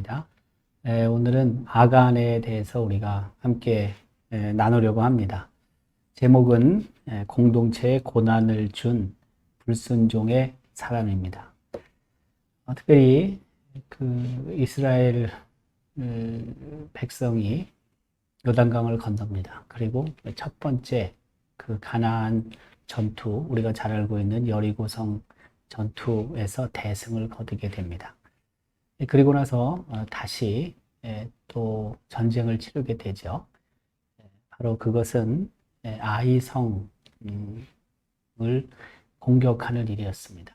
반갑습니다. 오늘은 아간에 대해서 우리가 함께 나누려고 합니다. 제목은 공동체에 고난을 준 불순종의 사람입니다. 특별히 그 이스라엘 백성이 요단강을 건넙니다. 그리고 첫 번째 그 가나안 전투, 우리가 잘 알고 있는 여리고성 전투에서 대승을 거두게 됩니다. 그리고 나서 다시 또 전쟁을 치르게 되죠. 바로 그것은 아이성을 공격하는 일이었습니다.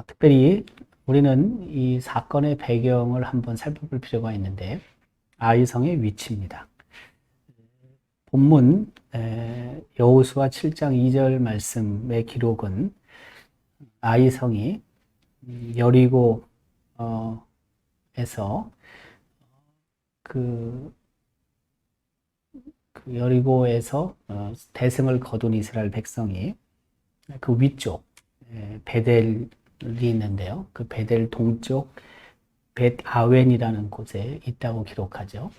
특별히 우리는 이 사건의 배경을 한번 살펴볼 필요가 있는데, 아이성의 위치입니다. 본문 여호수아 7장 2절 말씀의 기록은 아이성이 여리고 에서 그 여리고에서 대승을 거둔 이스라엘 백성이 그 위쪽 베델이 있는데요. 그 베델 동쪽 벳 아웬이라는 곳에 있다고 기록하죠.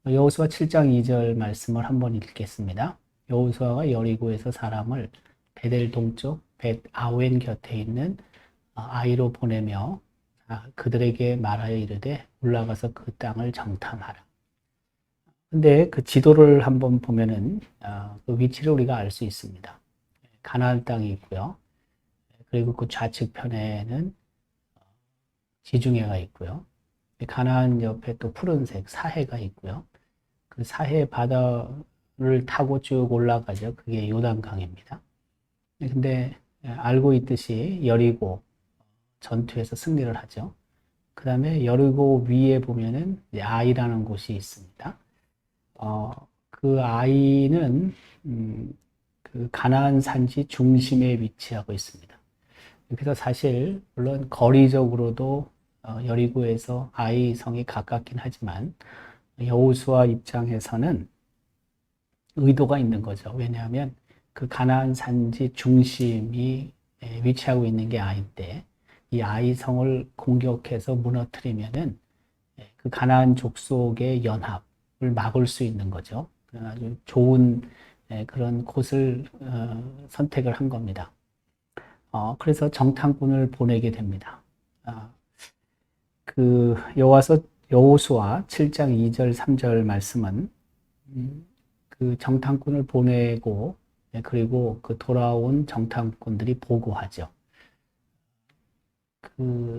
여호수아 7장 2절 말씀을 한번 읽겠습니다. 여호수아가 여리고에서 사람을 베델 동쪽 벳 아웬 곁에 있는 아이로 보내며 그들에게 말하여 이르되 올라가서 그 땅을 정탐하라. 근데 그 지도를 한번 보면은 그 위치를 우리가 알 수 있습니다. 가나안 땅이 있고요. 그리고 그 좌측편에는 지중해가 있고요. 가나안 옆에 또 푸른색 사해가 있고요. 그 사해 바다를 타고 쭉 올라가죠. 그게 요단강입니다. 근데 알고 있듯이 여리고 전투에서 승리를 하죠. 그 다음에 여리고 위에 보면은 아이라는 곳이 있습니다. 그 아이는 그 가나안 산지 중심에 위치하고 있습니다. 그래서 사실 물론 거리적으로도 여리고에서 아이 성이 가깝긴 하지만 여호수아 입장에서는 의도가 있는 거죠. 왜냐하면 그 가나안 산지 중심이 위치하고 있는 게 아이인데, 이 아이 성을 공격해서 무너뜨리면은 그 가나안 족속의 연합을 막을 수 있는 거죠. 아주 좋은 그런 곳을 선택을 한 겁니다. 그래서 정탐꾼을 보내게 됩니다. 그 여호수아 7장 2절 3절 말씀은 그 정탐꾼을 보내고 그리고 그 돌아온 정탐꾼들이 보고하죠.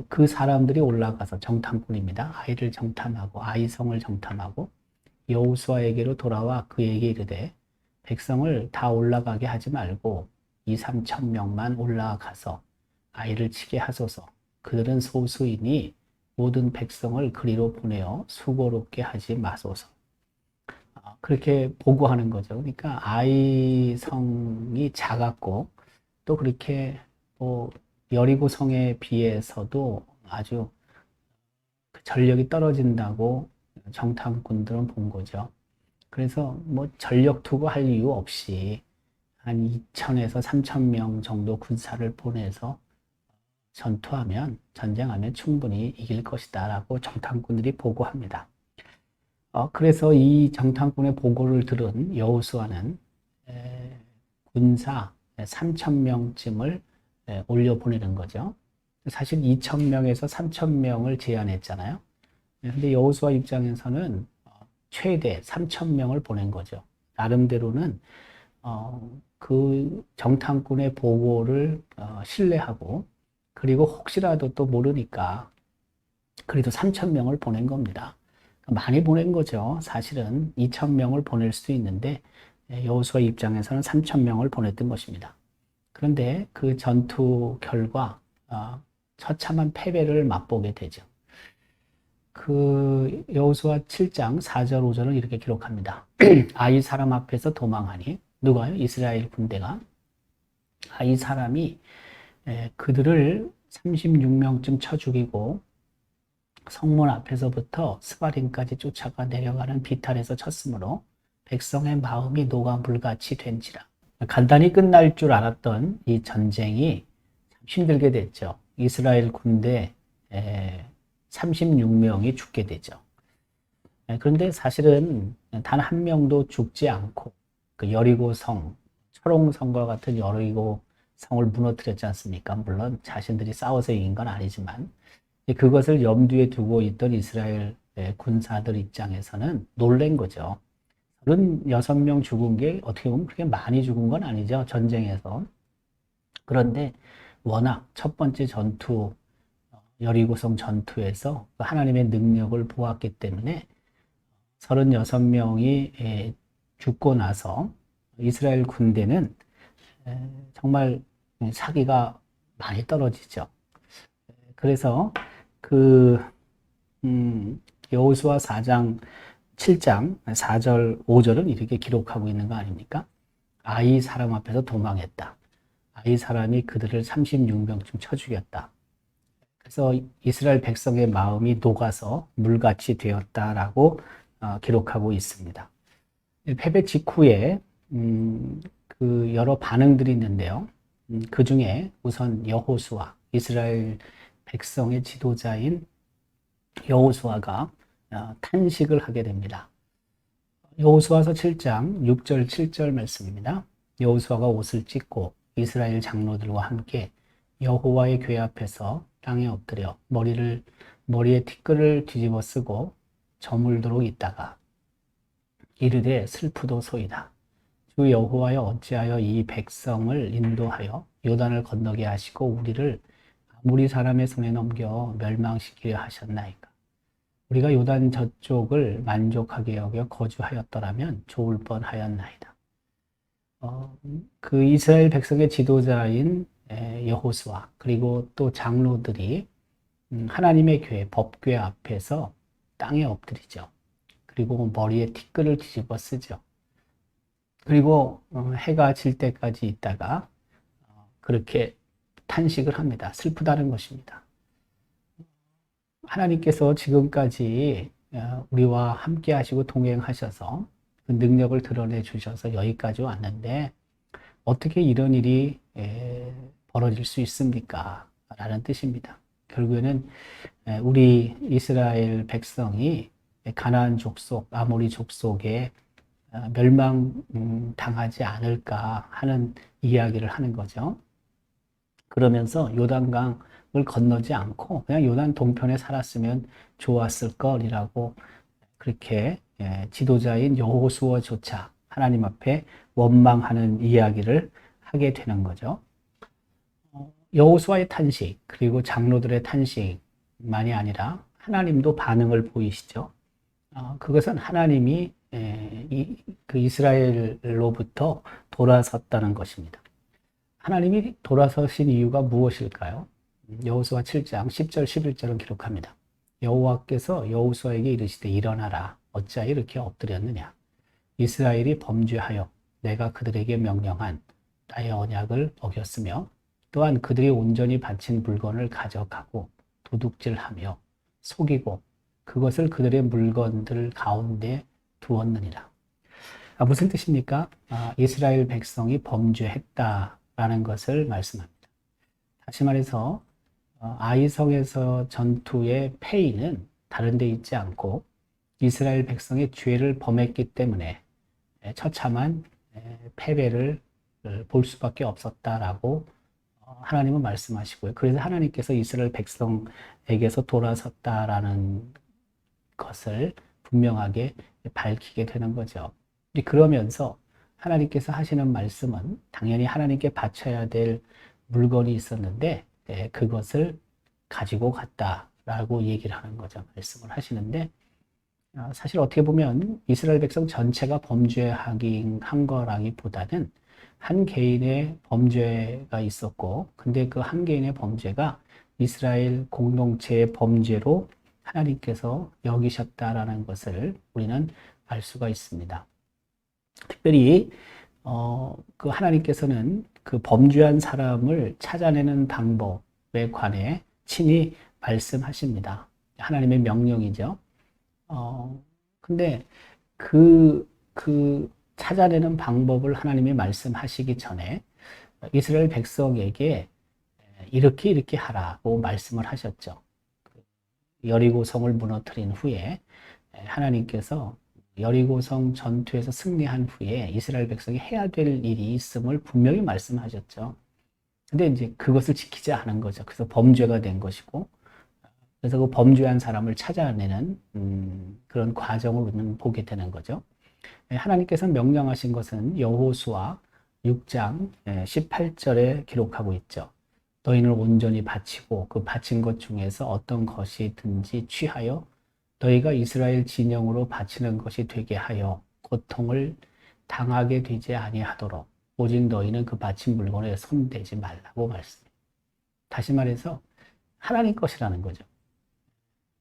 그 사람들이 올라가서 정탐꾼입니다. 아이를 정탐하고 아이성을 정탐하고 여호수아에게로 돌아와 그에게 이르되 백성을 다 올라가게 하지 말고 2, 3천 명만 올라가서 아이를 치게 하소서. 그들은 소수이니 모든 백성을 그리로 보내어 수고롭게 하지 마소서. 그렇게 보고하는 거죠. 그러니까 아이성이 작았고 또 그렇게 뭐 여리고 성에 비해서도 아주 전력이 떨어진다고 정탐꾼들은 본 거죠. 그래서 뭐 전력 투구할 이유 없이 한 2천에서 3천 명 정도 군사를 보내서 전쟁하면 충분히 이길 것이다 라고 정탐꾼들이 보고합니다. 그래서 이 정탐꾼의 보고를 들은 여호수아는 군사 3천 명쯤을 올려보내는 거죠. 사실 2천 명에서 3천 명을 제안했잖아요. 근데 여호수아 입장에서는 최대 3천 명을 보낸 거죠. 나름대로는 그 정탐꾼의 보고를 신뢰하고, 그리고 혹시라도 또 모르니까 그래도 3천 명을 보낸 겁니다. 많이 보낸 거죠. 사실은 2천 명을 보낼 수도 있는데 여호수아 입장에서는 3천 명을 보냈던 것입니다. 그런데 그 전투 결과 처참한 패배를 맛보게 되죠. 그 여호수아 7장 4절 5절은 이렇게 기록합니다. 아이 사람 앞에서 도망하니, 누가요? 이스라엘 군대가. 이 사람이 그들을 36명쯤 쳐 죽이고 성문 앞에서부터 스바림까지 쫓아가 내려가는 비탈에서 쳤으므로 백성의 마음이 녹아 물같이 된지라. 간단히 끝날 줄 알았던 이 전쟁이 힘들게 됐죠. 이스라엘 군대 36명이 죽게 되죠. 그런데 사실은 단 한 명도 죽지 않고 그 여리고 성, 철옹성과 같은 여리고 성을 무너뜨렸지 않습니까? 물론 자신들이 싸워서 이긴 건 아니지만 그것을 염두에 두고 있던 이스라엘 군사들 입장에서는 놀란 거죠. 36명 죽은 게 어떻게 보면 그렇게 많이 죽은 건 아니죠. 전쟁에서. 그런데 워낙 첫 번째 전투, 여리고성 전투에서 하나님의 능력을 보았기 때문에 36명이 죽고 나서 이스라엘 군대는 정말 사기가 많이 떨어지죠. 그래서 그 여호수아 4장 7장 4절 5절은 이렇게 기록하고 있는 거 아닙니까? 아이 사람 앞에서 도망했다. 아이 사람이 그들을 36명쯤 쳐 죽였다. 그래서 이스라엘 백성의 마음이 녹아서 물같이 되었다라고 기록하고 있습니다. 패배 직후에 그 여러 반응들이 있는데요. 그 중에 우선 여호수아, 이스라엘 백성의 지도자인 여호수아가 탄식을 하게 됩니다. 여호수아서 7장 6절 7절 말씀입니다. 여호수아가 옷을 찢고 이스라엘 장로들과 함께 여호와의 궤 앞에서 땅에 엎드려 머리에 티끌을 뒤집어 쓰고 저물도록 있다가 이르되 슬프도소이다. 주 여호와여 어찌하여 이 백성을 인도하여 요단을 건너게 하시고 우리를 아무리 사람의 손에 넘겨 멸망시키려 하셨나이까. 우리가 요단 저쪽을 만족하게 여겨 거주하였더라면 좋을 뻔하였나이다. 그 이스라엘 백성의 지도자인 여호수아 그리고 또 장로들이 하나님의 궤, 법궤 앞에서 땅에 엎드리죠. 그리고 머리에 티끌을 뒤집어 쓰죠. 그리고 해가 질 때까지 있다가 그렇게 탄식을 합니다. 슬프다는 것입니다. 하나님께서 지금까지 우리와 함께 하시고 동행하셔서 그 능력을 드러내 주셔서 여기까지 왔는데 어떻게 이런 일이 벌어질 수 있습니까? 라는 뜻입니다. 결국에는 우리 이스라엘 백성이 가나안 족속, 아모리 족속에 멸망당하지 않을까 하는 이야기를 하는 거죠. 그러면서 요단강을 건너지 않고 그냥 요단 동편에 살았으면 좋았을 것이라고 그렇게 지도자인 여호수아조차 하나님 앞에 원망하는 이야기를 하게 되는 거죠. 여호수아의 탄식 그리고 장로들의 탄식만이 아니라 하나님도 반응을 보이시죠. 그것은 하나님이 그 이스라엘로부터 돌아섰다는 것입니다. 하나님이 돌아서신 이유가 무엇일까요? 여호수아 7장 10절 11절은 기록합니다. 여호와께서 여호수아에게 이르시되 일어나라 어찌하여 이렇게 엎드렸느냐 이스라엘이 범죄하여 내가 그들에게 명령한 나의 언약을 어겼으며 또한 그들이 온전히 바친 물건을 가져가고 도둑질하며 속이고 그것을 그들의 물건들 가운데 두었느니라. 무슨 뜻입니까? 이스라엘 백성이 범죄했다라는 것을 말씀합니다. 다시 말해서 아이성에서 전투의 패인은 다른 데 있지 않고 이스라엘 백성의 죄를 범했기 때문에 처참한 패배를 볼 수밖에 없었다라고 하나님은 말씀하시고요. 그래서 하나님께서 이스라엘 백성에게서 돌아섰다라는 것을 분명하게 밝히게 되는 거죠. 그러면서 하나님께서 하시는 말씀은 당연히 하나님께 바쳐야 될 물건이 있었는데 그것을 가지고 갔다라고 얘기를 하는 거죠. 말씀을 하시는데 사실 어떻게 보면 이스라엘 백성 전체가 범죄한 거라기보다는 한 개인의 범죄가 있었고 근데 그 한 개인의 범죄가 이스라엘 공동체의 범죄로 하나님께서 여기셨다라는 것을 우리는 알 수가 있습니다. 특별히 그 하나님께서는 그 범죄한 사람을 찾아내는 방법에 관해 친히 말씀하십니다. 하나님의 명령이죠. 근데 그 찾아내는 방법을 하나님이 말씀하시기 전에 이스라엘 백성에게 이렇게 하라고 말씀을 하셨죠. 여리고성을 무너뜨린 후에 하나님께서 여리고성 전투에서 승리한 후에 이스라엘 백성이 해야 될 일이 있음을 분명히 말씀하셨죠. 근데 이제 그것을 지키지 않은 거죠. 그래서 범죄가 된 것이고, 그래서 그 범죄한 사람을 찾아내는 그런 과정을 우리는 보게 되는 거죠. 하나님께서 명령하신 것은 여호수아 6장 18절에 기록하고 있죠. 너희는 온전히 바치고 그 바친 것 중에서 어떤 것이든지 취하여 너희가 이스라엘 진영으로 바치는 것이 되게 하여 고통을 당하게 되지 아니하도록 오직 너희는 그 바친 물건에 손대지 말라고 말씀해요. 다시 말해서 하나님 것이라는 거죠.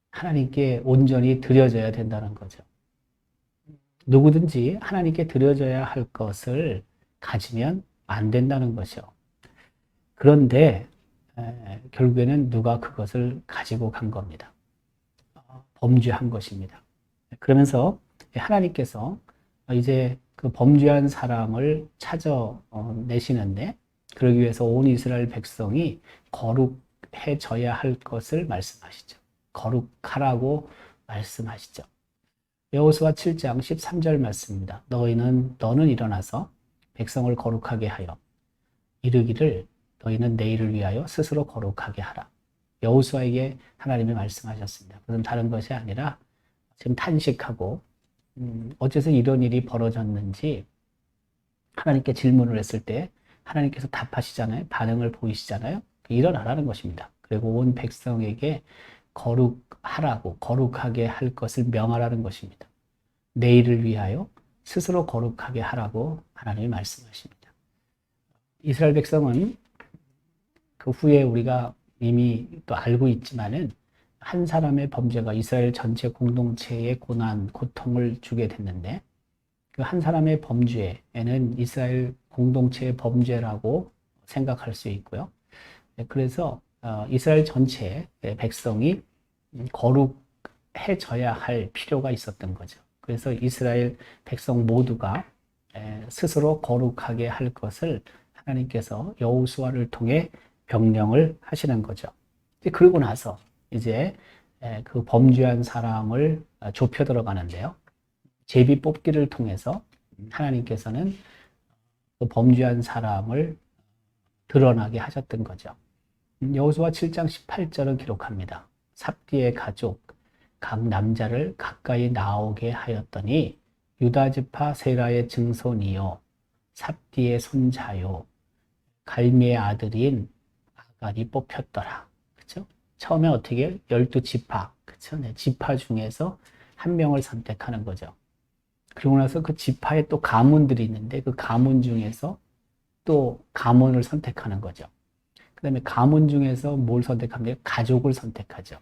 하나님께 온전히 드려져야 된다는 거죠. 누구든지 하나님께 드려져야 할 것을 가지면 안 된다는 것이요. 그런데 결국에는 누가 그것을 가지고 간 겁니다. 범죄한 것입니다. 그러면서 하나님께서 이제 그 범죄한 사람을 찾아내시는데 그러기 위해서 온 이스라엘 백성이 거룩해져야 할 것을 말씀하시죠. 거룩하라고 말씀하시죠. 여호수아 7장 13절 말씀입니다. 너는 일어나서 백성을 거룩하게 하여 이르기를 너희는 내일을 위하여 스스로 거룩하게 하라. 여호수아에게 하나님이 말씀하셨습니다. 그것은 다른 것이 아니라 지금 탄식하고 어째서 이런 일이 벌어졌는지 하나님께 질문을 했을 때 하나님께서 답하시잖아요. 반응을 보이시잖아요. 일어나라는 것입니다. 그리고 온 백성에게 거룩하라고 거룩하게 할 것을 명하라는 것입니다. 내일을 위하여 스스로 거룩하게 하라고 하나님이 말씀하십니다. 이스라엘 백성은 그 후에 우리가 이미 또 알고 있지만은 한 사람의 범죄가 이스라엘 전체 공동체에 고난, 고통을 주게 됐는데 그 한 사람의 범죄에는 이스라엘 공동체의 범죄라고 생각할 수 있고요. 그래서 이스라엘 전체 백성이 거룩해져야 할 필요가 있었던 거죠. 그래서 이스라엘 백성 모두가 스스로 거룩하게 할 것을 하나님께서 여호수아를 통해 명령을 하시는 거죠. 그러고 나서 이제 그 범죄한 사람을 좁혀 들어가는데요. 제비 뽑기를 통해서 하나님께서는 그 범죄한 사람을 드러나게 하셨던 거죠. 여호수아 7장 18절은 기록합니다. 삽디의 가족 각 남자를 가까이 나오게 하였더니 유다 지파 세라의 증손이요 삽디의 손자요 갈미의 아들인 아간이 뽑혔더라. 그렇죠? 처음에 어떻게 12지파, 그렇죠? 네, 지파 중에서 한 명을 선택하는 거죠. 그러고 나서 그 지파에 또 가문들이 있는데 그 가문 중에서 또 가문을 선택하는 거죠. 그 다음에 가문 중에서 뭘 선택합니까? 가족을 선택하죠.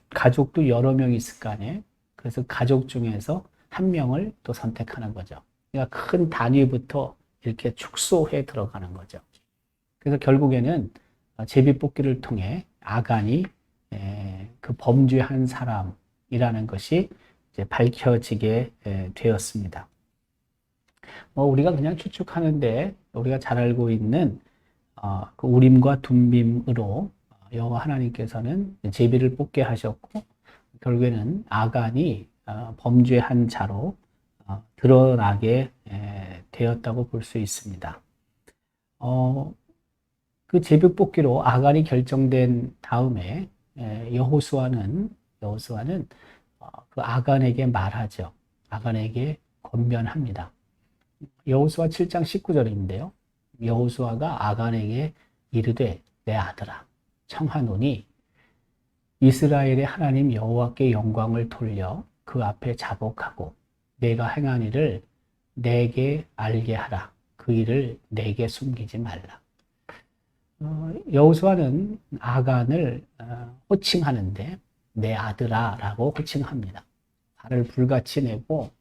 가족도 여러 명이 있을 거 아니에요? 그래서 가족 중에서 한 명을 또 선택하는 거죠. 그러니까 큰 단위부터 이렇게 축소해 들어가는 거죠. 그래서 결국에는 제비뽑기를 통해 아간이 그 범죄한 사람이라는 것이 이제 밝혀지게 되었습니다. 우리가 그냥 추측하는데 우리가 잘 알고 있는 그 우림과 둠밈으로 여호와 하나님께서는 제비를 뽑게 하셨고 결국에는 아간이 범죄한 자로 드러나게 되었다고 볼 수 있습니다. 그 제비 뽑기로 아간이 결정된 다음에 여호수아는 그 아간에게 말하죠. 아간에게 권면합니다. 여호수아 7장 19절인데요. 여호수아가 아간에게 이르되 내 아들아 청하노니 이스라엘의 하나님 여호와께 영광을 돌려 그 앞에 자복하고 내가 행한 일을 내게 알게 하라. 그 일을 내게 숨기지 말라. 여호수아는 아간을 호칭하는데 내 아들아 라고 호칭합니다. 화를 불같이 내고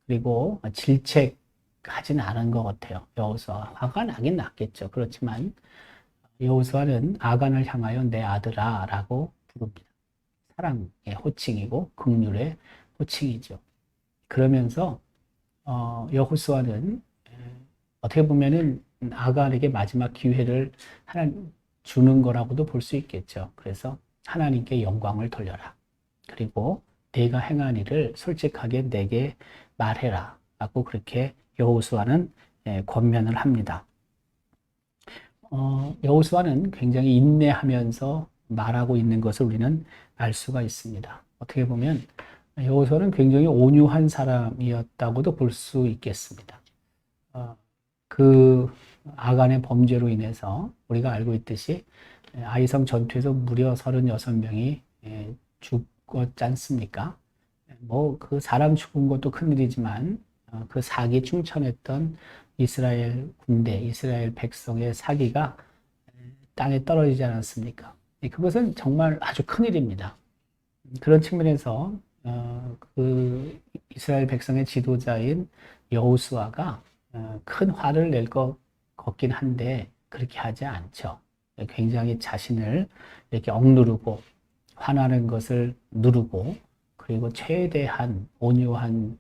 그리고 질책하진 않은 것 같아요. 여호수아 화가 나긴 났겠죠. 그렇지만 여호수아는 아간을 향하여 내 아들아 라고 부릅니다. 사랑의 호칭이고 긍휼의 호칭이죠. 그러면서 여호수아는 어떻게 보면은 아간에게 마지막 기회를 하나 주는 거라고도 볼 수 있겠죠. 그래서 하나님께 영광을 돌려라. 그리고 내가 행한 일을 솔직하게 내게 말해라. 라고 그렇게 여호수아는 권면을 합니다. 여호수아는 굉장히 인내하면서 말하고 있는 것을 우리는 알 수가 있습니다. 어떻게 보면 여호수아는 굉장히 온유한 사람이었다고도 볼 수 있겠습니다. 그 아간의 범죄로 인해서 우리가 알고 있듯이 아이성 전투에서 무려 36명이 죽었지 않습니까? 뭐 그 사람 죽은 것도 큰일이지만 그 사기에 충천했던 이스라엘 군대, 이스라엘 백성의 사기가 땅에 떨어지지 않았습니까? 그것은 정말 아주 큰일입니다. 그런 측면에서 그 이스라엘 백성의 지도자인 여호수아가 큰 화를 낼 것 같긴 한데 그렇게 하지 않죠. 굉장히 자신을 이렇게 억누르고 화나는 것을 누르고 그리고 최대한 온유한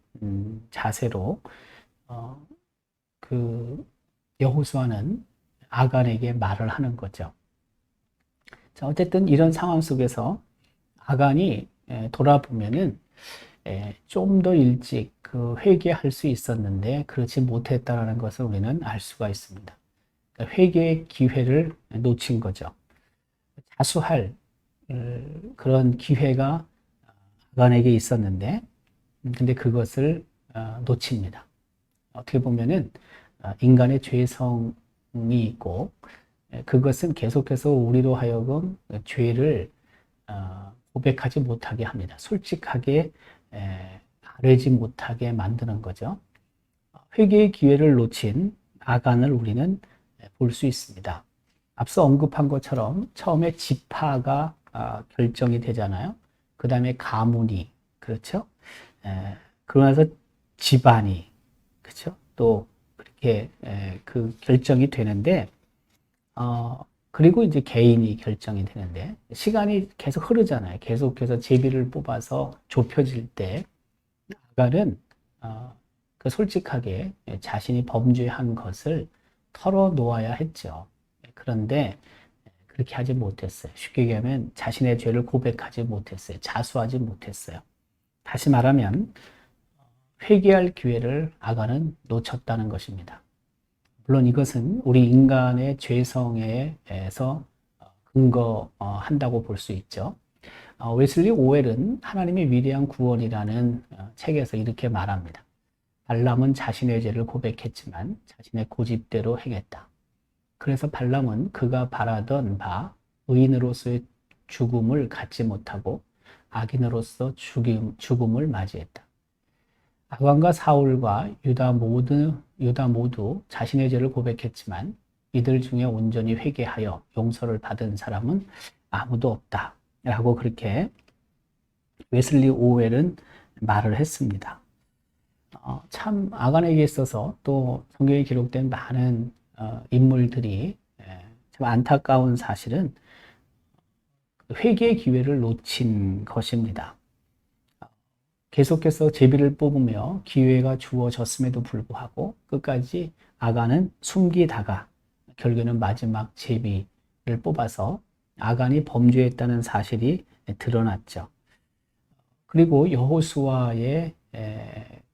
자세로 그 여호수아는 아간에게 말을 하는 거죠. 자, 어쨌든 이런 상황 속에서 아간이 돌아보면은 좀 더 일찍 그 회개할 수 있었는데 그렇지 못했다라는 것을 우리는 알 수가 있습니다. 그러니까 회개의 기회를 놓친 거죠. 자수할 그런 기회가 아간에게 있었는데 근데 그것을 놓칩니다. 어떻게 보면은 인간의 죄성이 있고 그것은 계속해서 우리로 하여금 죄를 고백하지 못하게 합니다. 솔직하게 아뢰지 못하게 만드는 거죠. 회개의 기회를 놓친 아간을 우리는 볼 수 있습니다. 앞서 언급한 것처럼 처음에 지파가 결정이 되잖아요. 그 다음에 가문이, 그렇죠? 그러면서 집안이, 그렇죠? 또 그렇게 그 결정이 되는데, 그리고 이제 개인이 결정이 되는데, 시간이 계속 흐르잖아요. 계속해서 제비를 뽑아서 좁혀질 때, 아간은 그 솔직하게 자신이 범죄한 것을 털어놓아야 했죠. 그런데 그렇게 하지 못했어요. 쉽게 얘기하면 자신의 죄를 고백하지 못했어요. 자수하지 못했어요. 다시 말하면 회개할 기회를 아간은 놓쳤다는 것입니다. 물론 이것은 우리 인간의 죄성에서 근거한다고 볼 수 있죠. 웨슬리 오웰은 하나님의 위대한 구원이라는 책에서 이렇게 말합니다. 발람은 자신의 죄를 고백했지만 자신의 고집대로 행했다. 그래서 발람은 그가 바라던 바 의인으로서의 죽음을 갖지 못하고 악인으로서 죽음을 맞이했다. 아간과 사울과 유다 모두 자신의 죄를 고백했지만 이들 중에 온전히 회개하여 용서를 받은 사람은 아무도 없다. 라고 그렇게 웨슬리 오웰은 말을 했습니다. 참 아간에게 있어서 또 성경에 기록된 많은 인물들이 참 안타까운 사실은 회개의 기회를 놓친 것입니다. 계속해서 제비를 뽑으며 기회가 주어졌음에도 불구하고 끝까지 아간은 숨기다가 결국에는 마지막 제비를 뽑아서 아간이 범죄했다는 사실이 드러났죠. 그리고 여호수아의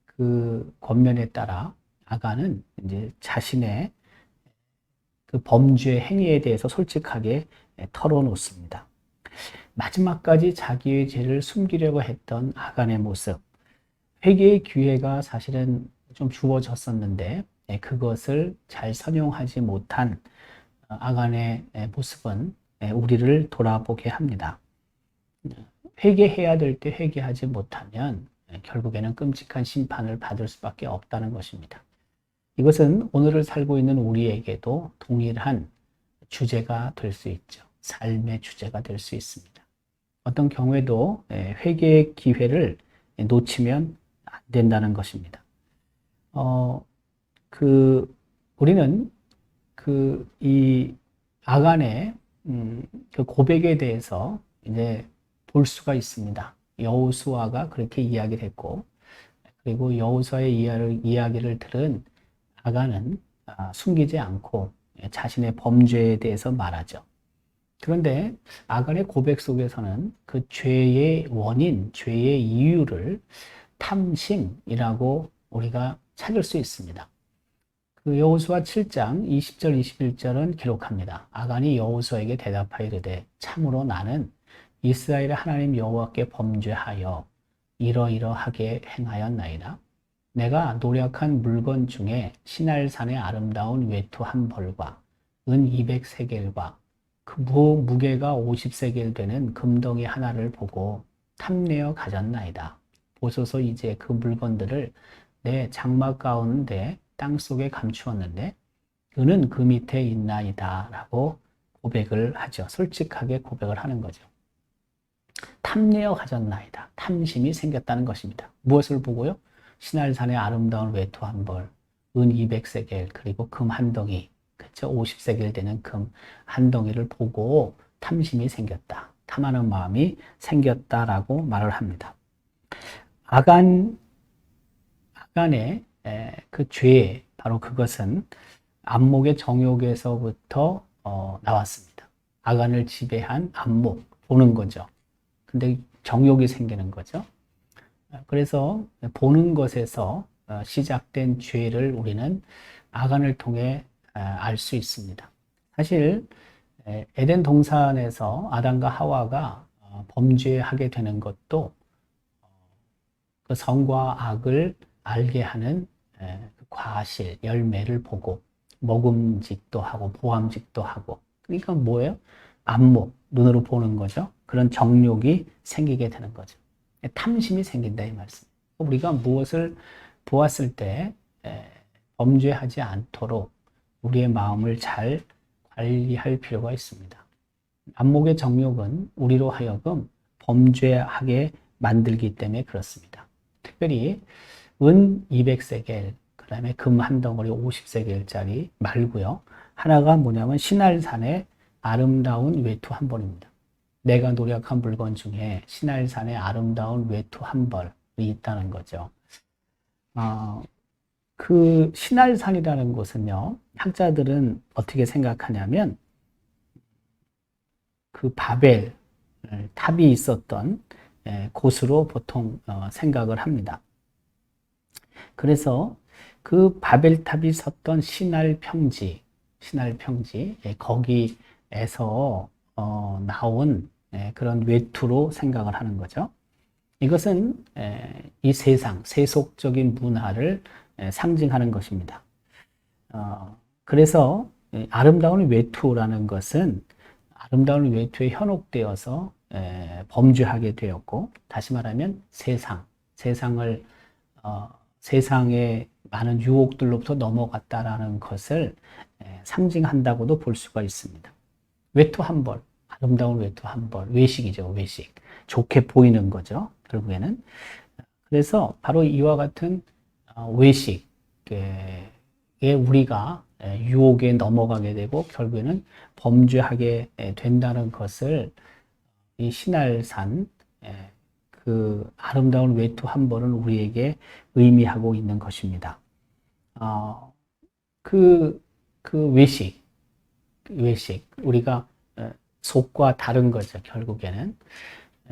그 권면에 따라 아간은 이제 자신의 그 범죄 행위에 대해서 솔직하게 털어놓습니다. 마지막까지 자기의 죄를 숨기려고 했던 아간의 모습, 회개의 기회가 사실은 좀 주어졌었는데 그것을 잘 선용하지 못한 아간의 모습은 우리를 돌아보게 합니다. 회개해야 될 때 회개하지 못하면 결국에는 끔찍한 심판을 받을 수밖에 없다는 것입니다. 이것은 오늘을 살고 있는 우리에게도 동일한 주제가 될 수 있죠. 삶의 주제가 될 수 있습니다. 어떤 경우에도 회개의 기회를 놓치면 안 된다는 것입니다. 우리는 이 아간의 그 고백에 대해서 이제 볼 수가 있습니다. 여호수아가 그렇게 이야기를 했고, 그리고 여호수아의 이야기를 들은 아간은 숨기지 않고 자신의 범죄에 대해서 말하죠. 그런데 아간의 고백 속에서는 그 죄의 원인, 죄의 이유를 탐심이라고 우리가 찾을 수 있습니다. 그 여호수아 7장 20절 21절은 기록합니다. 아간이 여호수아에게 대답하여 이르되 참으로 나는 이스라엘의 하나님 여호와께 범죄하여 이러이러하게 행하였나이다. 내가 노력한 물건 중에 시날산의 아름다운 외투 한 벌과 은 200세겔과 그 무게가 50세겔 되는 금덩이 하나를 보고 탐내어 가졌나이다. 보소서 이제 그 물건들을 내 장막 가운데 땅속에 감추었는데 은은 그 밑에 있나이다 라고 고백을 하죠. 솔직하게 고백을 하는 거죠. 탐내어 가졌나이다. 탐심이 생겼다는 것입니다. 무엇을 보고요? 시날산의 아름다운 외투 한 벌, 은 200세겔, 그리고 금 한 덩이, 그렇죠? 50세겔 되는 금 한 덩이를 보고 탐심이 생겼다. 탐하는 마음이 생겼다라고 말을 합니다. 아간의 그 죄, 바로 그것은 안목의 정욕에서부터 나왔습니다. 아간을 지배한 안목, 보는 거죠. 근데 정욕이 생기는 거죠. 그래서 보는 것에서 시작된 죄를 우리는 아간을 통해 알 수 있습니다. 사실 에덴 동산에서 아담과 하와가 범죄하게 되는 것도 그 선과 악을 알게 하는 그 과실, 열매를 보고 먹음직도 하고 보암직도 하고, 그러니까 뭐예요? 안목, 눈으로 보는 거죠. 그런 정욕이 생기게 되는 거죠. 탐심이 생긴다 이 말씀. 우리가 무엇을 보았을 때 범죄하지 않도록 우리의 마음을 잘 관리할 필요가 있습니다. 안목의 정욕은 우리로 하여금 범죄하게 만들기 때문에 그렇습니다. 특별히 은 200세겔, 그 다음에 금 한 덩어리 50세겔짜리 말고요. 하나가 뭐냐면 시날산의 아름다운 외투 한 벌입니다. 내가 노력한 물건 중에 시날산의 아름다운 외투 한 벌이 있다는 거죠. 그 시날산이라는 곳은요, 학자들은 어떻게 생각하냐면 그 바벨 탑이 있었던 곳으로 보통 생각을 합니다. 그래서 그 바벨탑이 섰던 시날 평지 거기에서 나온 그런 외투로 생각을 하는 거죠. 이것은 이 세상, 세속적인 문화를 상징하는 것입니다. 그래서 아름다운 외투라는 것은 아름다운 외투에 현혹되어서 범죄하게 되었고, 다시 말하면 세상을 세상의 많은 유혹들로부터 넘어갔다라는 것을 상징한다고도 볼 수가 있습니다. 외투 한 벌, 아름다운 외투 한 벌, 외식이죠, 외식. 좋게 보이는 거죠, 결국에는. 그래서 바로 이와 같은 외식에 우리가 유혹에 넘어가게 되고 결국에는 범죄하게 된다는 것을 이 시날산 그 아름다운 외투 한 벌은 우리에게 의미하고 있는 것입니다. 그 외식 우리가 속과 다른 거죠, 결국에는.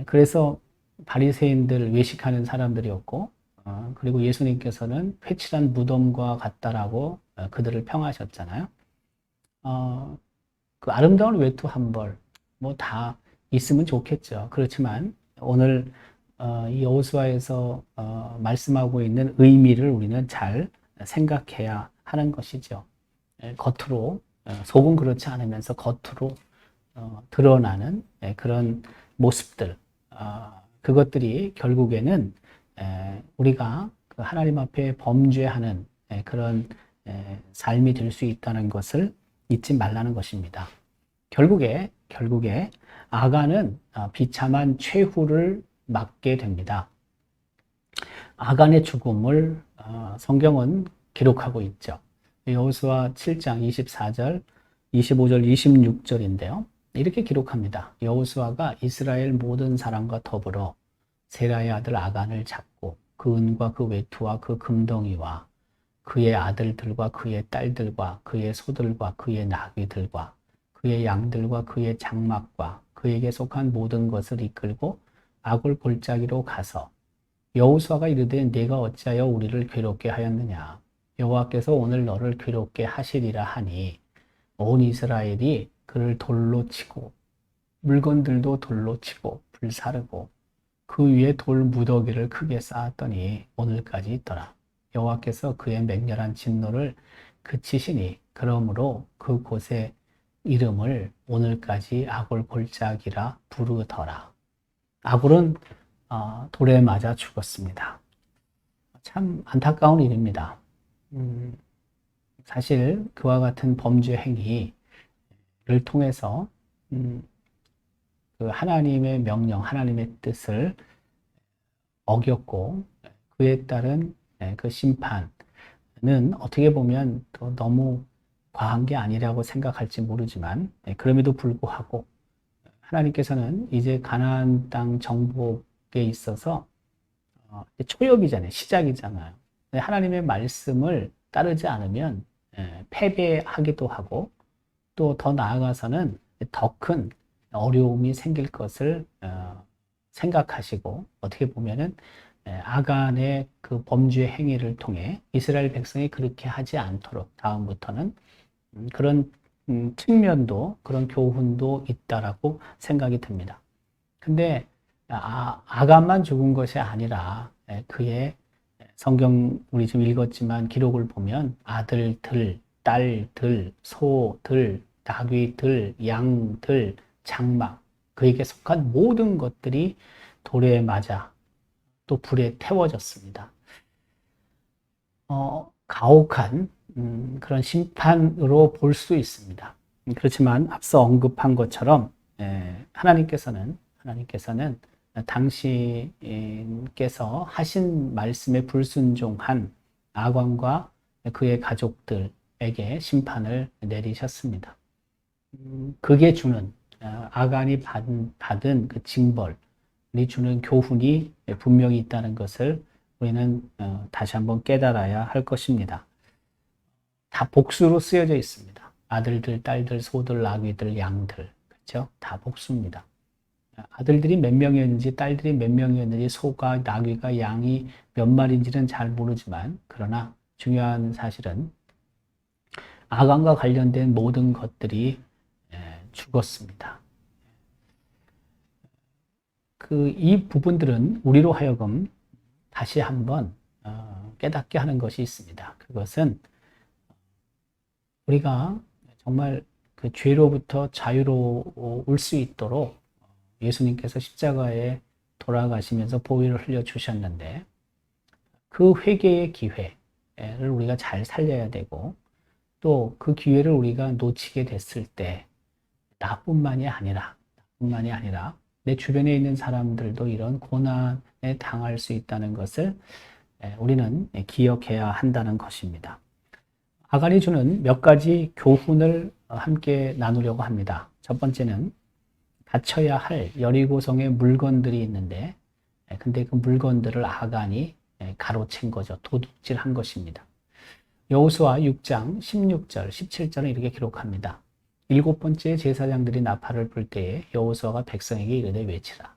그래서 바리새인들 외식하는 사람들이었고, 그리고 예수님께서는 회칠한 무덤과 같다라고 그들을 평하셨잖아요. 그 아름다운 외투 한 벌, 뭐 다 있으면 좋겠죠. 그렇지만 오늘 이 여호수아에서 말씀하고 있는 의미를 우리는 잘 생각해야 하는 것이죠. 겉으로 속은 그렇지 않으면서 겉으로 드러나는 그런 모습들, 그것들이 결국에는 우리가 그 하나님 앞에 범죄하는 그런 삶이 될 수 있다는 것을 잊지 말라는 것입니다. 결국에 아간은 비참한 최후를 맞게 됩니다. 아간의 죽음을 성경은 기록하고 있죠. 여호수아 7장 24절, 25절, 26절인데요. 이렇게 기록합니다. 여호수아가 이스라엘 모든 사람과 더불어 세라의 아들 아간을 잡고 그 은과 그 외투와 그 금덩이와 그의 아들들과 그의 딸들과 그의 소들과 그의 나귀들과 그의 양들과 그의 장막과 그에게 속한 모든 것을 이끌고 아골 골짜기로 가서 여호수아가 이르되 네가 어찌하여 우리를 괴롭게 하였느냐 여호와께서 오늘 너를 괴롭게 하시리라 하니 온 이스라엘이 그를 돌로 치고 물건들도 돌로 치고 불사르고 그 위에 돌 무더기를 크게 쌓았더니 오늘까지 있더라. 여호와께서 그의 맹렬한 진노를 그치시니 그러므로 그곳의 이름을 오늘까지 아골 골짜기라 부르더라. 아골은 돌에 맞아 죽었습니다. 참 안타까운 일입니다. 사실 그와 같은 범죄 행위를 통해서 그 하나님의 명령, 하나님의 뜻을 어겼고 그에 따른 그 심판은 어떻게 보면 또 너무 과한 게 아니라고 생각할지 모르지만 그럼에도 불구하고 하나님께서는 이제 가나안 땅 정복에 있어서 초역이잖아요. 시작이잖아요. 하나님의 말씀을 따르지 않으면 패배하기도 하고 또 더 나아가서는 더 큰 어려움이 생길 것을 생각하시고 어떻게 보면은 아간의 그 범죄 행위를 통해 이스라엘 백성이 그렇게 하지 않도록 다음부터는 그런 측면도 그런 교훈도 있다라고 생각이 듭니다. 근데 아간만 죽은 것이 아니라 그의 성경 우리 지금 읽었지만 기록을 보면 아들들, 딸들, 소들, 나귀들, 양들, 장막 그에게 속한 모든 것들이 돌에 맞아 또 불에 태워졌습니다. 가혹한 그런 심판으로 볼 수 있습니다. 그렇지만 앞서 언급한 것처럼 하나님께서는 당신께서 하신 말씀에 불순종한 아간과 그의 가족들에게 심판을 내리셨습니다. 그게 주는 아간이 받은 그 징벌이 주는 교훈이 분명히 있다는 것을 우리는 다시 한번 깨달아야 할 것입니다. 다 복수로 쓰여져 있습니다. 아들들, 딸들, 소들, 나귀들, 양들, 그렇죠? 다 복수입니다. 아들들이 몇 명이었는지, 딸들이 몇 명이었는지, 소가, 나귀가, 양이 몇 마리인지는 잘 모르지만, 그러나 중요한 사실은 아간과 관련된 모든 것들이 죽었습니다. 이 부분들은 우리로 하여금 다시 한번 깨닫게 하는 것이 있습니다. 그것은 우리가 정말 그 죄로부터 자유로울 수 있도록 예수님께서 십자가에 돌아가시면서 보혈을 흘려 주셨는데 그 회개의 기회를 우리가 잘 살려야 되고 또 그 기회를 우리가 놓치게 됐을 때 나뿐만이 아니라 내 주변에 있는 사람들도 이런 고난에 당할 수 있다는 것을 우리는 기억해야 한다는 것입니다. 아간이 주는 몇 가지 교훈을 함께 나누려고 합니다. 첫 번째는 바쳐야 할 여리고성의 물건들이 있는데 근데 그 물건들을 아간이 가로챈 거죠. 도둑질한 것입니다. 여호수아 6장 16절, 17절은 이렇게 기록합니다. 일곱 번째 제사장들이 나팔을 불 때에 여호수아가 백성에게 이르되 외치라.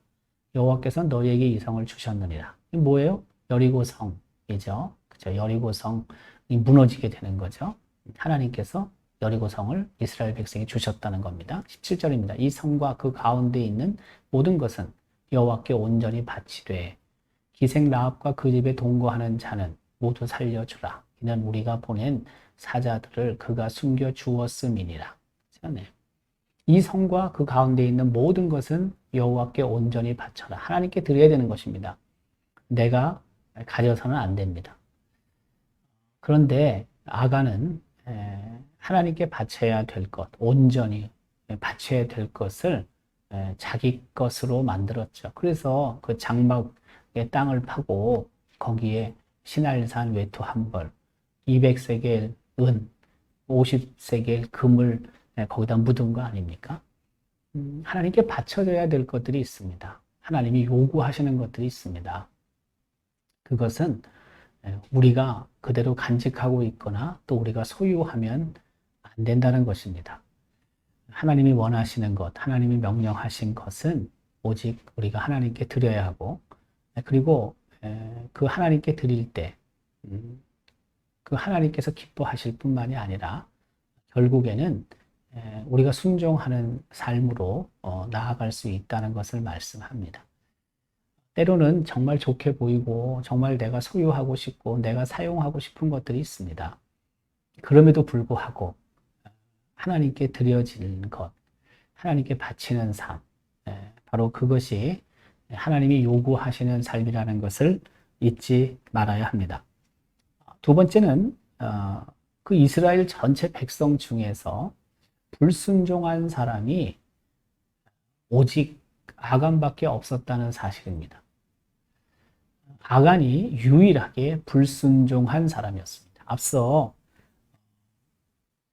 여호와께서 너희에게 이 성을 주셨느니라. 이게 뭐예요? 여리고성이죠. 그죠? 여리고성이 무너지게 되는 거죠. 하나님께서 여리고성을 이스라엘 백성이 주셨다는 겁니다. 17절입니다. 이 성과 그 가운데 있는 모든 것은 여호와께 온전히 바치되 기생 라합과 그 집에 동거하는 자는 모두 살려주라. 이는 우리가 보낸 사자들을 그가 숨겨 주었음이니라. 이 성과 그 가운데 있는 모든 것은 여호와께 온전히 바쳐라. 하나님께 드려야 되는 것입니다. 내가 가져서는 안 됩니다. 그런데 아간은 하나님께 바쳐야 될 것, 온전히 바쳐야 될 것을 자기 것으로 만들었죠. 그래서 그 장막의 땅을 파고 거기에 신할산 외투 한 벌, 200세겔 은, 50세겔 금을 거기다 묻은 거 아닙니까? 하나님께 바쳐져야 될 것들이 있습니다. 하나님이 요구하시는 것들이 있습니다. 그것은 우리가 그대로 간직하고 있거나 또 우리가 소유하면 안 된다는 것입니다. 하나님이 원하시는 것, 하나님이 명령하신 것은 오직 우리가 하나님께 드려야 하고, 그리고 그 하나님께 드릴 때, 그 하나님께서 기뻐하실 뿐만이 아니라 결국에는 우리가 순종하는 삶으로 나아갈 수 있다는 것을 말씀합니다. 때로는 정말 좋게 보이고 정말 내가 소유하고 싶고 내가 사용하고 싶은 것들이 있습니다. 그럼에도 불구하고 하나님께 드려지는 것, 하나님께 바치는 삶, 바로 그것이 하나님이 요구하시는 삶이라는 것을 잊지 말아야 합니다. 두 번째는 그 이스라엘 전체 백성 중에서 불순종한 사람이 오직 아간밖에 없었다는 사실입니다. 아간이 유일하게 불순종한 사람이었습니다. 앞서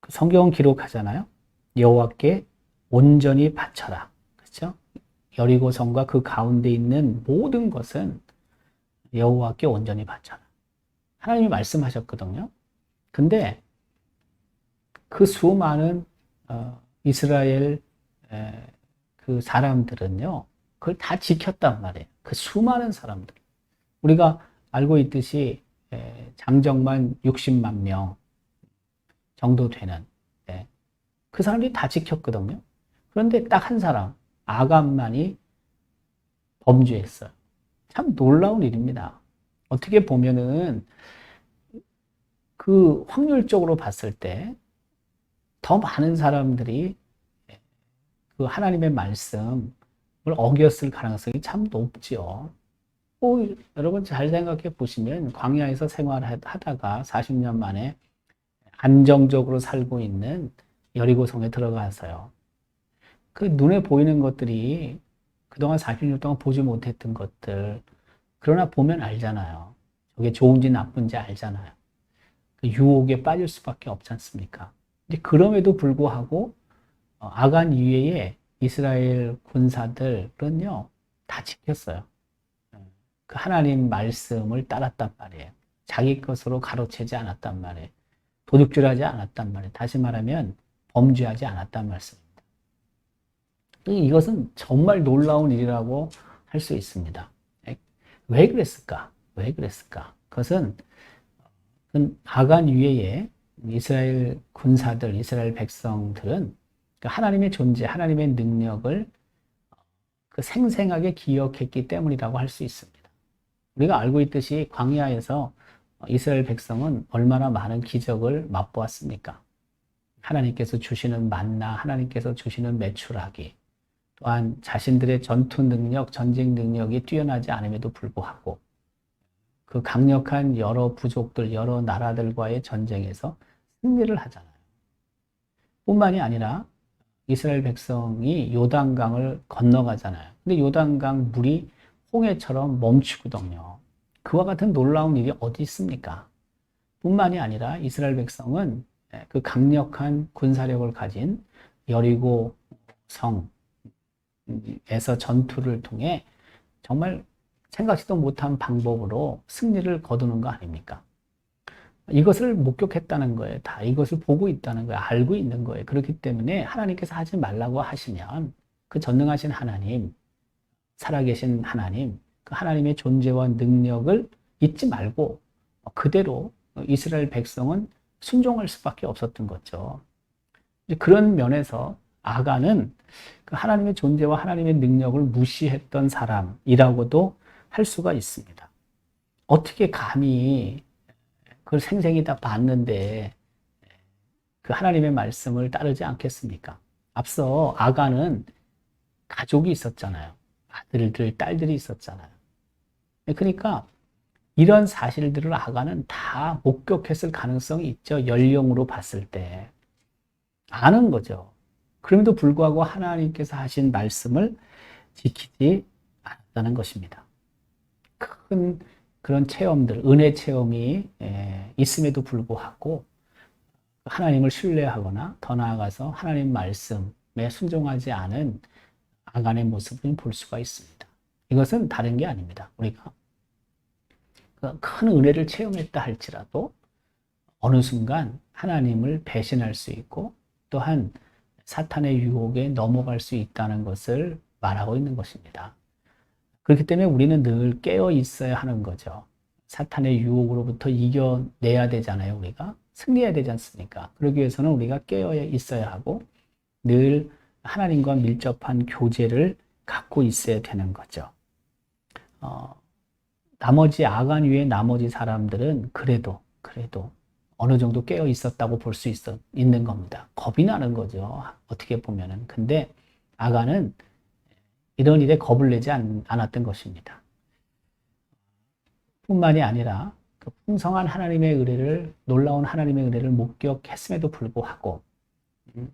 성경은 기록하잖아요. 여호와께 온전히 바쳐라. 그렇죠? 여리고성과 그 가운데 있는 모든 것은 여호와께 온전히 바쳐라. 하나님이 말씀하셨거든요. 근데 그 수많은 이스라엘 그 사람들은요, 그걸 다 지켰단 말이에요. 그 수많은 사람들. 우리가 알고 있듯이 장정만 60만 명 정도 되는 그 사람들이 다 지켰거든요. 그런데 딱 한 사람, 아간만이 범죄했어요. 참 놀라운 일입니다. 어떻게 보면은 그 확률적으로 봤을 때 더 많은 사람들이 그 하나님의 말씀을 어겼을 가능성이 참 높죠. 여러분 잘 생각해 보시면 광야에서 생활하다가 40년 만에 안정적으로 살고 있는 여리고성에 들어가서요. 그 눈에 보이는 것들이 그동안 40년 동안 보지 못했던 것들, 그러나 보면 알잖아요. 저게 좋은지 나쁜지 알잖아요. 그 유혹에 빠질 수밖에 없지 않습니까? 근데 그럼에도 불구하고 아간 이외에 이스라엘 군사들은요, 다 지켰어요. 그 하나님 말씀을 따랐단 말이에요. 자기 것으로 가로채지 않았단 말이에요. 도둑질하지 않았단 말이에요. 다시 말하면 범죄하지 않았단 말씀입니다. 이것은 정말 놀라운 일이라고 할 수 있습니다. 왜 그랬을까? 왜 그랬을까? 그것은 아간 이외에 이스라엘 군사들, 이스라엘 백성들은 하나님의 존재, 하나님의 능력을 그 생생하게 기억했기 때문이라고 할 수 있습니다. 우리가 알고 있듯이 광야에서 이스라엘 백성은 얼마나 많은 기적을 맛보았습니까? 하나님께서 주시는 만나, 하나님께서 주시는 메추라기, 또한 자신들의 전투 능력, 전쟁 능력이 뛰어나지 않음에도 불구하고 그 강력한 여러 부족들, 여러 나라들과의 전쟁에서 승리를 하잖아요. 뿐만이 아니라 이스라엘 백성이 요단강을 건너가잖아요. 근데 요단강 물이 홍해처럼 멈추거든요. 그와 같은 놀라운 일이 어디 있습니까? 뿐만이 아니라 이스라엘 백성은 그 강력한 군사력을 가진 여리고 성에서 전투를 통해 정말 생각지도 못한 방법으로 승리를 거두는 거 아닙니까? 이것을 목격했다는 거예요. 다 이것을 보고 있다는 거예요. 알고 있는 거예요. 그렇기 때문에 하나님께서 하지 말라고 하시면 그 전능하신 하나님, 살아계신 하나님, 그 하나님의 존재와 능력을 잊지 말고 그대로 이스라엘 백성은 순종할 수밖에 없었던 거죠. 그런 면에서 아간은 그 하나님의 존재와 하나님의 능력을 무시했던 사람이라고도 할 수가 있습니다. 어떻게 감히 그걸 생생히 다 봤는데 그 하나님의 말씀을 따르지 않겠습니까? 앞서 아간은 가족이 있었잖아요. 아들들, 딸들이 있었잖아요. 그러니까 이런 사실들을 아간은 다 목격했을 가능성이 있죠. 연령으로 봤을 때. 아는 거죠. 그럼에도 불구하고 하나님께서 하신 말씀을 지키지 않았다는 것입니다. 큰 그런 체험들, 은혜 체험이 있음에도 불구하고 하나님을 신뢰하거나 더 나아가서 하나님 말씀에 순종하지 않은 아간의 모습을 볼 수가 있습니다. 이것은 다른 게 아닙니다. 우리가 큰 은혜를 체험했다 할지라도 어느 순간 하나님을 배신할 수 있고 또한 사탄의 유혹에 넘어갈 수 있다는 것을 말하고 있는 것입니다. 그렇기 때문에 우리는 늘 깨어 있어야 하는 거죠. 사탄의 유혹으로부터 이겨내야 되잖아요, 우리가. 승리해야 되지 않습니까? 그러기 위해서는 우리가 깨어 있어야 하고 늘 하나님과 밀접한 교제를 갖고 있어야 되는 거죠. 나머지 아간 위에 나머지 사람들은 그래도 어느 정도 깨어 있었다고 볼 수 있는 겁니다. 겁이 나는 거죠. 어떻게 보면은. 근데 아간은 이런 일에 겁을 내지 않았던 것입니다. 뿐만이 아니라 그 풍성한 하나님의 의뢰를, 놀라운 하나님의 의뢰를 목격했음에도 불구하고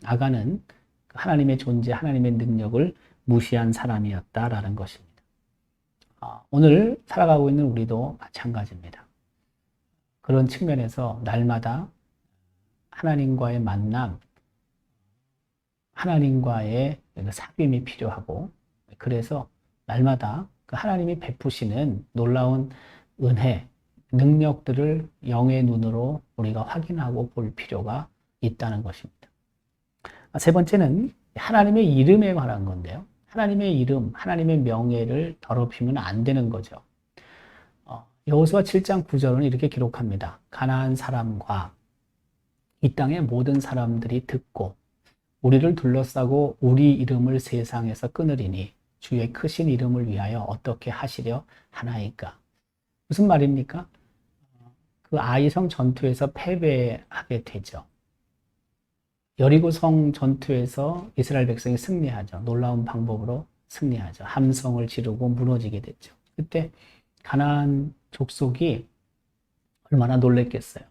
아간은 하나님의 존재, 하나님의 능력을 무시한 사람이었다라는 것입니다. 오늘 살아가고 있는 우리도 마찬가지입니다. 그런 측면에서 날마다 하나님과의 만남, 하나님과의 사귐이 필요하고, 그래서 날마다 그 하나님이 베푸시는 놀라운 은혜, 능력들을 영의 눈으로 우리가 확인하고 볼 필요가 있다는 것입니다. 세 번째는 하나님의 이름에 관한 건데요. 하나님의 이름, 하나님의 명예를 더럽히면 안 되는 거죠. 여호수아 7장 9절은 이렇게 기록합니다. 가나안 사람과 이 땅의 모든 사람들이 듣고 우리를 둘러싸고 우리 이름을 세상에서 끊으리니 주의 크신 이름을 위하여 어떻게 하시려 하나이까. 무슨 말입니까? 그 아이성 전투에서 패배하게 되죠. 여리고성 전투에서 이스라엘 백성이 승리하죠. 놀라운 방법으로 승리하죠. 함성을 지르고 무너지게 됐죠. 그때 가나안 족속이 얼마나 놀랬겠어요.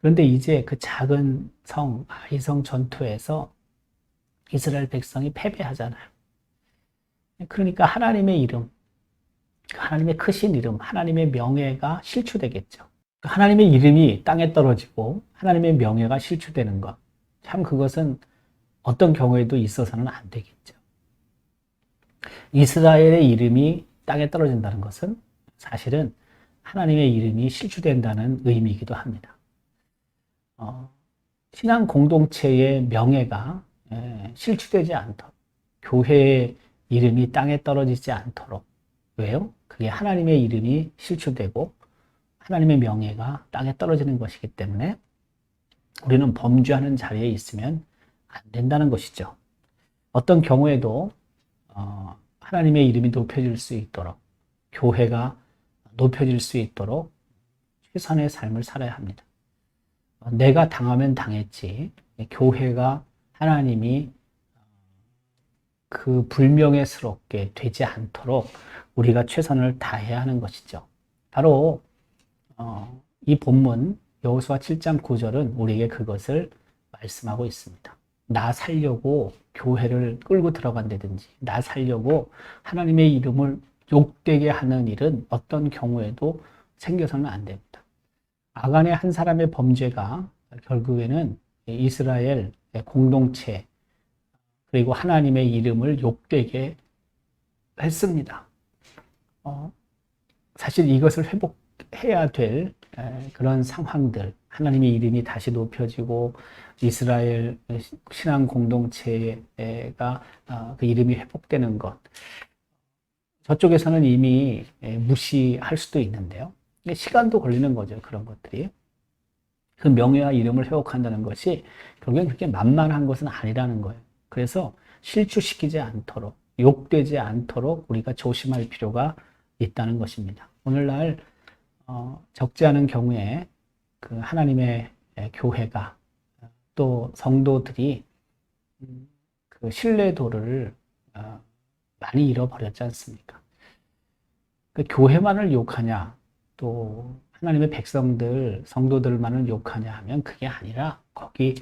그런데 이제 그 작은 성, 아이성 전투에서 이스라엘 백성이 패배하잖아요. 그러니까 하나님의 이름, 하나님의 크신 이름, 하나님의 명예가 실추되겠죠. 하나님의 이름이 땅에 떨어지고 하나님의 명예가 실추되는 것. 참 그것은 어떤 경우에도 있어서는 안 되겠죠. 이스라엘의 이름이 땅에 떨어진다는 것은 사실은 하나님의 이름이 실추된다는 의미이기도 합니다. 신앙 공동체의 명예가 실추되지 않도록, 교회의 이름이 땅에 떨어지지 않도록. 왜요? 그게 하나님의 이름이 실추되고 하나님의 명예가 땅에 떨어지는 것이기 때문에 우리는 범죄하는 자리에 있으면 안 된다는 것이죠. 어떤 경우에도 하나님의 이름이 높여질 수 있도록, 교회가 높여질 수 있도록 최선의 삶을 살아야 합니다. 내가 당하면 당했지, 교회가 하나님이 그 불명예스럽게 되지 않도록 우리가 최선을 다해야 하는 것이죠. 바로 이 본문 여호수아 7장 9절은 우리에게 그것을 말씀하고 있습니다. 나 살려고 교회를 끌고 들어간다든지, 나 살려고 하나님의 이름을 욕되게 하는 일은 어떤 경우에도 생겨서는 안 됩니다. 아간의 한 사람의 범죄가 결국에는 이스라엘 공동체 그리고 하나님의 이름을 욕되게 했습니다. 사실 이것을 회복해야 될 그런 상황들, 하나님의 이름이 다시 높여지고 이스라엘 신앙 공동체가 그 이름이 회복되는 것, 저쪽에서는 이미 무시할 수도 있는데요. 시간도 걸리는 거죠. 그런 것들이. 그 명예와 이름을 회복한다는 것이 결국엔 그렇게 만만한 것은 아니라는 거예요. 그래서 실추시키지 않도록, 욕되지 않도록 우리가 조심할 필요가 있다는 것입니다. 오늘날 적지 않은 경우에 그 하나님의 교회가 또 성도들이 그 신뢰도를 많이 잃어버렸지 않습니까? 그 교회만을 욕하냐, 또 하나님의 백성들, 성도들만을 욕하냐 하면 그게 아니라 거기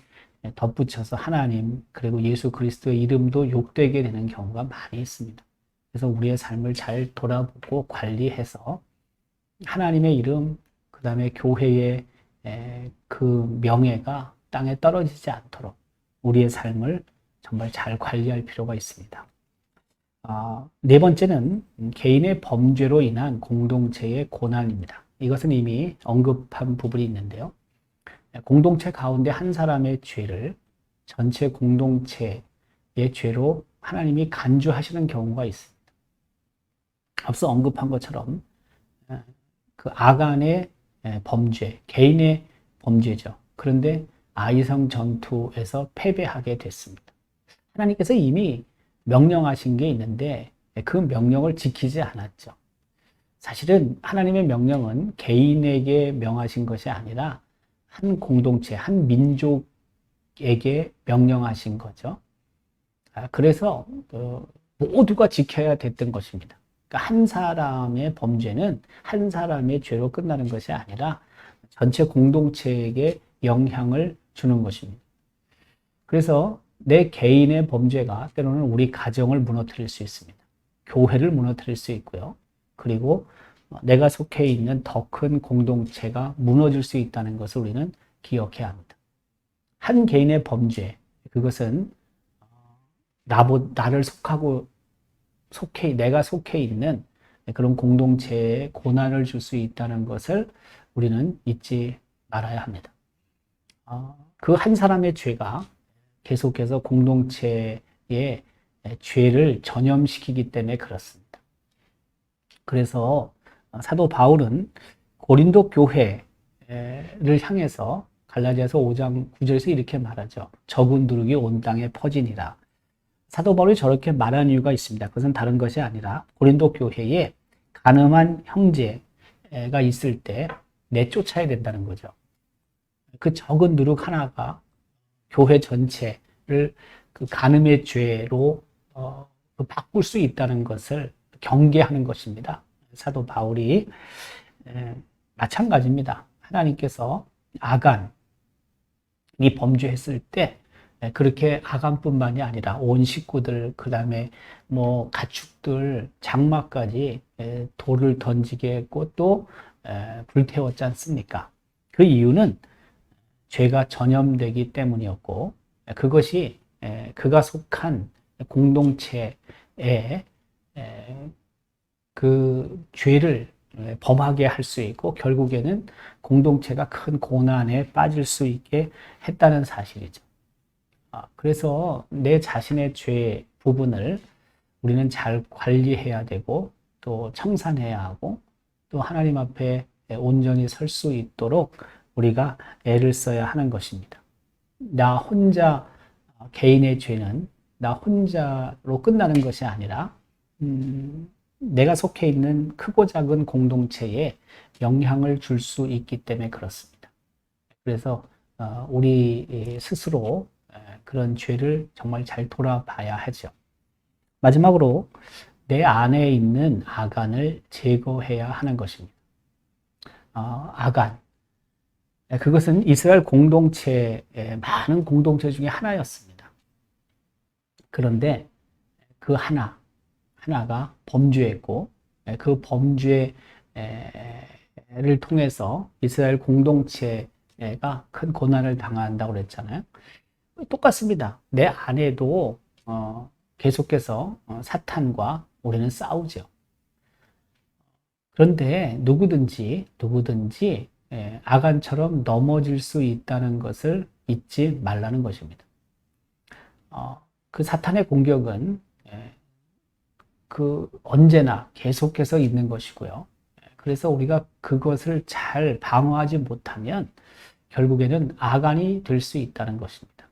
덧붙여서 하나님 그리고 예수 그리스도의 이름도 욕되게 되는 경우가 많이 있습니다. 그래서 우리의 삶을 잘 돌아보고 관리해서 하나님의 이름, 그 다음에 교회의 그 명예가 땅에 떨어지지 않도록 우리의 삶을 정말 잘 관리할 필요가 있습니다. 네 번째는 개인의 범죄로 인한 공동체의 고난입니다. 이것은 이미 언급한 부분이 있는데요. 공동체 가운데 한 사람의 죄를 전체 공동체의 죄로 하나님이 간주하시는 경우가 있습니다. 앞서 언급한 것처럼 그 아간의 범죄, 개인의 범죄죠. 그런데 아이성 전투에서 패배하게 됐습니다. 하나님께서 이미 명령하신 게 있는데 그 명령을 지키지 않았죠. 사실은 하나님의 명령은 개인에게 명하신 것이 아니라 한 공동체, 한 민족에게 명령하신 거죠. 그래서 모두가 지켜야 됐던 것입니다. 그러니까 한 사람의 범죄는 한 사람의 죄로 끝나는 것이 아니라 전체 공동체에게 영향을 주는 것입니다. 그래서 내 개인의 범죄가 때로는 우리 가정을 무너뜨릴 수 있습니다. 교회를 무너뜨릴 수 있고요. 그리고 내가 속해 있는 더 큰 공동체가 무너질 수 있다는 것을 우리는 기억해야 합니다. 한 개인의 범죄, 그것은 나를 내가 속해 있는 그런 공동체에 고난을 줄 수 있다는 것을 우리는 잊지 말아야 합니다. 그 한 사람의 죄가 계속해서 공동체의 죄를 전염시키기 때문에 그렇습니다. 그래서 사도 바울은 고린도 교회를 향해서 갈라디아서 5장 9절에서 이렇게 말하죠. 적은 누룩이 온 땅에 퍼지니라. 사도 바울이 저렇게 말한 이유가 있습니다. 그것은 다른 것이 아니라 고린도 교회에 간음한 형제가 있을 때 내쫓아야 된다는 거죠. 그 적은 누룩 하나가 교회 전체를 그 간음의 죄로 바꿀 수 있다는 것을 경계하는 것입니다. 사도 바울이 마찬가지입니다. 하나님께서 아간이 범죄했을 때 그렇게 아간뿐만이 아니라 온 식구들, 그 다음에 뭐 가축들, 장마까지 돌을 던지게 했고 또 불태웠지 않습니까? 그 이유는 죄가 전염되기 때문이었고 그것이 그가 속한 공동체에 그 죄를 범하게 할 수 있고 결국에는 공동체가 큰 고난에 빠질 수 있게 했다는 사실이죠. 그래서 내 자신의 죄 부분을 우리는 잘 관리해야 되고 또 청산해야 하고 또 하나님 앞에 온전히 설 수 있도록 우리가 애를 써야 하는 것입니다. 나 혼자 개인의 죄는 나 혼자로 끝나는 것이 아니라 내가 속해 있는 크고 작은 공동체에 영향을 줄 수 있기 때문에 그렇습니다. 그래서 우리 스스로 그런 죄를 정말 잘 돌아봐야 하죠. 마지막으로 내 안에 있는 아간을 제거해야 하는 것입니다. 아간. 그것은 이스라엘 공동체의 많은 공동체 중에 하나였습니다. 그런데 그 하나가 범죄했고 그 범죄를 통해서 이스라엘 공동체가 큰 고난을 당한다고 그랬잖아요. 똑같습니다. 내 안에도 계속해서 사탄과 우리는 싸우죠. 그런데 누구든지 아간처럼 넘어질 수 있다는 것을 잊지 말라는 것입니다. 그 사탄의 공격은 언제나 계속해서 있는 것이고요. 그래서 우리가 그것을 잘 방어하지 못하면 결국에는 아간이 될 수 있다는 것입니다.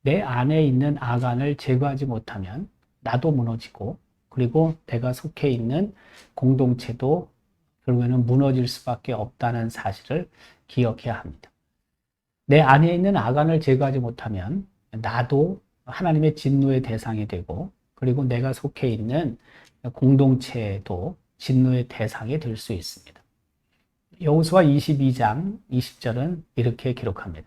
내 안에 있는 아간을 제거하지 못하면 나도 무너지고 그리고 내가 속해 있는 공동체도 결국에는 무너질 수밖에 없다는 사실을 기억해야 합니다. 내 안에 있는 아간을 제거하지 못하면 나도 하나님의 진노의 대상이 되고 그리고 내가 속해 있는 공동체도 진노의 대상이 될 수 있습니다. 여호수아 22장 20절은 이렇게 기록합니다.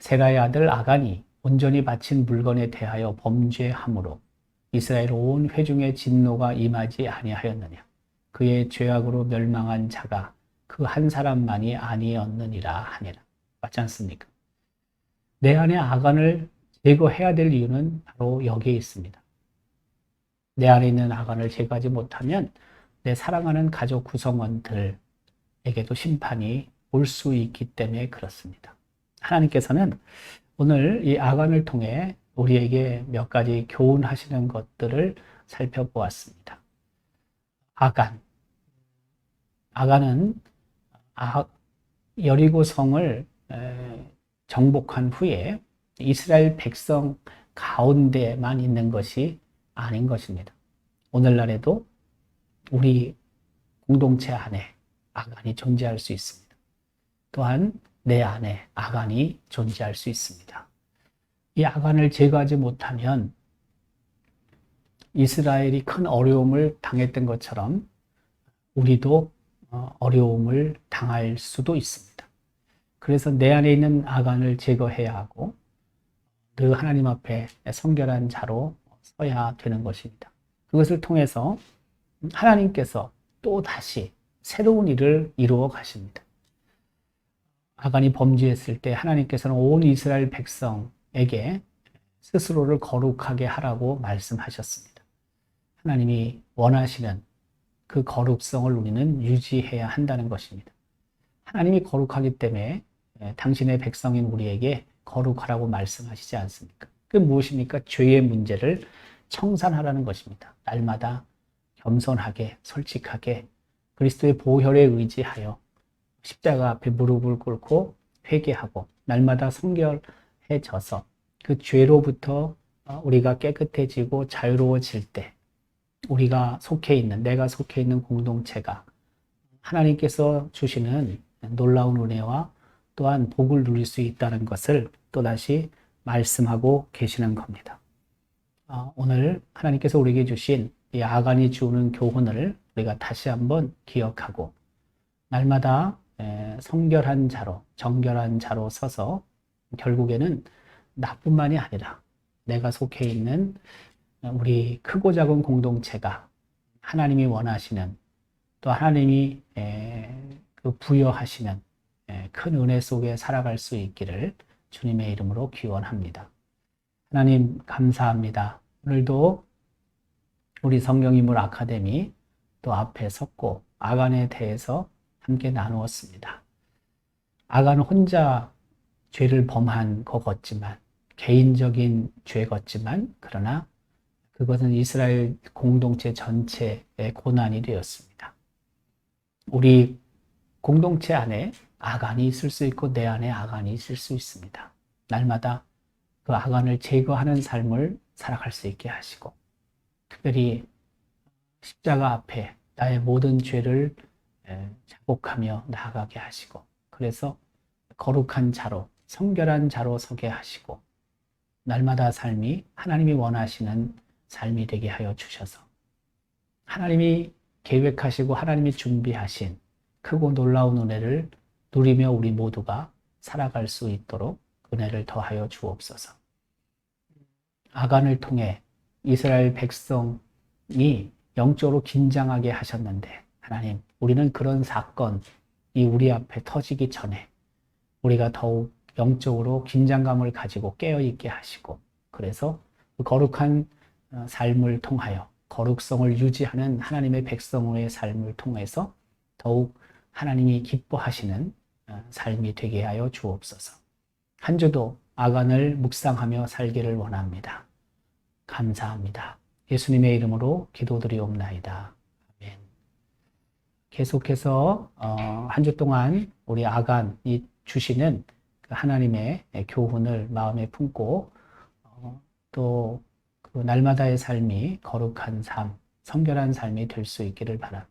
세라의 아들 아간이 온전히 바친 물건에 대하여 범죄함으로 이스라엘 온 회중의 진노가 임하지 아니하였느냐. 그의 죄악으로 멸망한 자가 그 한 사람만이 아니었느니라 하니라. 맞지 않습니까? 내 안에 아간을 제거해야 될 이유는 바로 여기에 있습니다. 내 안에 있는 아간을 제거하지 못하면 내 사랑하는 가족 구성원들에게도 심판이 올 수 있기 때문에 그렇습니다. 하나님께서는 오늘 이 아간을 통해 우리에게 몇 가지 교훈하시는 것들을 살펴보았습니다. 아간. 아간은 여리고 성을 정복한 후에 이스라엘 백성 가운데만 있는 것이 아닌 것입니다. 오늘날에도 우리 공동체 안에 아간이 존재할 수 있습니다. 또한 내 안에 아간이 존재할 수 있습니다. 이 아간을 제거하지 못하면 이스라엘이 큰 어려움을 당했던 것처럼 우리도 어려움을 당할 수도 있습니다. 그래서 내 안에 있는 아간을 제거해야 하고 늘 하나님 앞에 성결한 자로 서야 되는 것입니다. 그것을 통해서 하나님께서 또 다시 새로운 일을 이루어 가십니다. 아간이 범죄했을 때 하나님께서는 온 이스라엘 백성에게 스스로를 거룩하게 하라고 말씀하셨습니다. 하나님이 원하시는 그 거룩성을 우리는 유지해야 한다는 것입니다. 하나님이 거룩하기 때문에 당신의 백성인 우리에게 거룩하라고 말씀하시지 않습니까? 그 무엇입니까? 죄의 문제를 청산하라는 것입니다. 날마다 겸손하게, 솔직하게 그리스도의 보혈에 의지하여 십자가 앞에 무릎을 꿇고 회개하고 날마다 성결해져서 그 죄로부터 우리가 깨끗해지고 자유로워질 때 우리가 속해 있는, 내가 속해 있는 공동체가 하나님께서 주시는 놀라운 은혜와 또한 복을 누릴 수 있다는 것을 또다시 말씀하고 계시는 겁니다. 오늘 하나님께서 우리에게 주신 이 아간이 주는 교훈을 우리가 다시 한번 기억하고 날마다 성결한 자로, 정결한 자로 서서 결국에는 나뿐만이 아니라 내가 속해 있는 우리 크고 작은 공동체가 하나님이 원하시는 또 하나님이 부여하시는 큰 은혜 속에 살아갈 수 있기를 주님의 이름으로 기원합니다. 하나님 감사합니다. 오늘도 우리 성경인물 아카데미 또 앞에 섰고 아간에 대해서 함께 나누었습니다. 아간은 혼자 죄를 범한 것 같지만 개인적인 죄 같지만 그러나 그것은 이스라엘 공동체 전체의 고난이 되었습니다. 우리 공동체 안에 아간이 있을 수 있고 내 안에 아간이 있을 수 있습니다. 날마다 그 아간을 제거하는 삶을 살아갈 수 있게 하시고 특별히 십자가 앞에 나의 모든 죄를 자복하며 나아가게 하시고 그래서 거룩한 자로 성결한 자로 서게 하시고 날마다 삶이 하나님이 원하시는 삶이 되게 하여 주셔서 하나님이 계획하시고 하나님이 준비하신 크고 놀라운 은혜를 누리며 우리 모두가 살아갈 수 있도록 은혜를 더하여 주옵소서. 아간을 통해 이스라엘 백성이 영적으로 긴장하게 하셨는데 하나님, 우리는 그런 사건이 우리 앞에 터지기 전에 우리가 더욱 영적으로 긴장감을 가지고 깨어있게 하시고 그래서 거룩한 삶을 통하여 거룩성을 유지하는 하나님의 백성의 삶을 통해서 더욱 하나님이 기뻐하시는 삶이 되게 하여 주옵소서. 한 주도 아간을 묵상하며 살기를 원합니다. 감사합니다. 예수님의 이름으로 기도드리옵나이다. 아멘. 계속해서 한 주 동안 우리 아간이 주시는 하나님의 교훈을 마음에 품고 또 그 날마다의 삶이 거룩한 삶, 성결한 삶이 될 수 있기를 바랍니다.